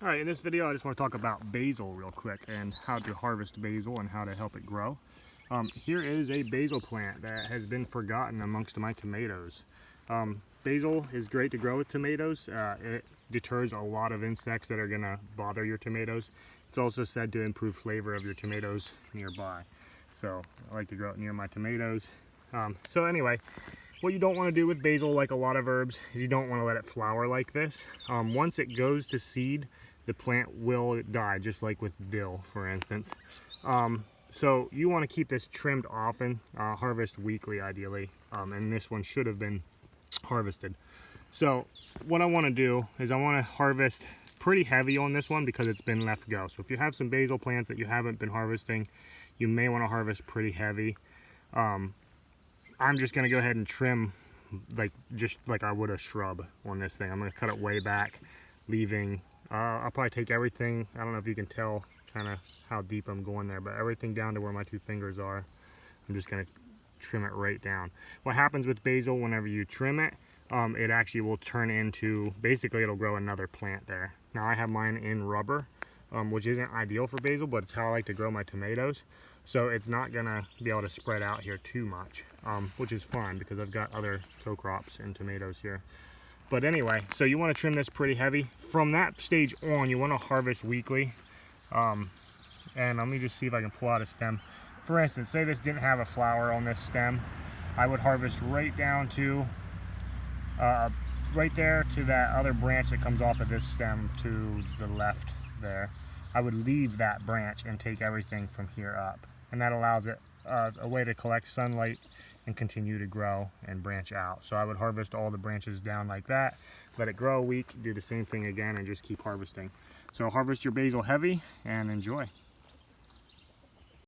Alright, in this video I just want to talk about basil real quick and how to harvest basil and how to help it grow. Here is a basil plant that has been forgotten amongst my tomatoes. Basil is great to grow with tomatoes. It deters a lot of insects that are going to bother your tomatoes. It's also said to improve flavor of your tomatoes nearby. So I like to grow it near my tomatoes. So anyway, what you don't want to do with basil, like a lot of herbs, is you don't want to let it flower like this. Once it goes to seed, the plant will die, just like with dill, for instance. So you want to keep this trimmed often, harvest weekly ideally, and this one should have been harvested. So what I want to do is I want to harvest pretty heavy on this one because it's been left go. So if you have some basil plants that you haven't been harvesting, you may want to harvest pretty heavy. I'm just going to go ahead and trim just like I would a shrub on this thing. I'm going to cut it way back, leaving, I'll probably take everything, I don't know if you can tell kind of how deep I'm going there, but everything down to where my two fingers are, I'm just going to trim it right down. What happens with basil whenever you trim it, it actually will turn into, basically it'll grow another plant there. Now I have mine in rubber, which isn't ideal for basil, but it's how I like to grow my tomatoes. So it's not gonna be able to spread out here too much, which is fine because I've got other co-crops and tomatoes here. But anyway, so you want to trim this pretty heavy. From that stage on, you want to harvest weekly. And let me just see if I can pull out a stem. For instance, say this didn't have a flower on this stem, I would harvest right down to, right there to that other branch that comes off of this stem to the left there. I would leave that branch and take everything from here up. And that allows it a way to collect sunlight and continue to grow and branch out. So I would harvest all the branches down like that, let it grow a week, do the same thing again, and just keep harvesting. So harvest your basil heavy and enjoy.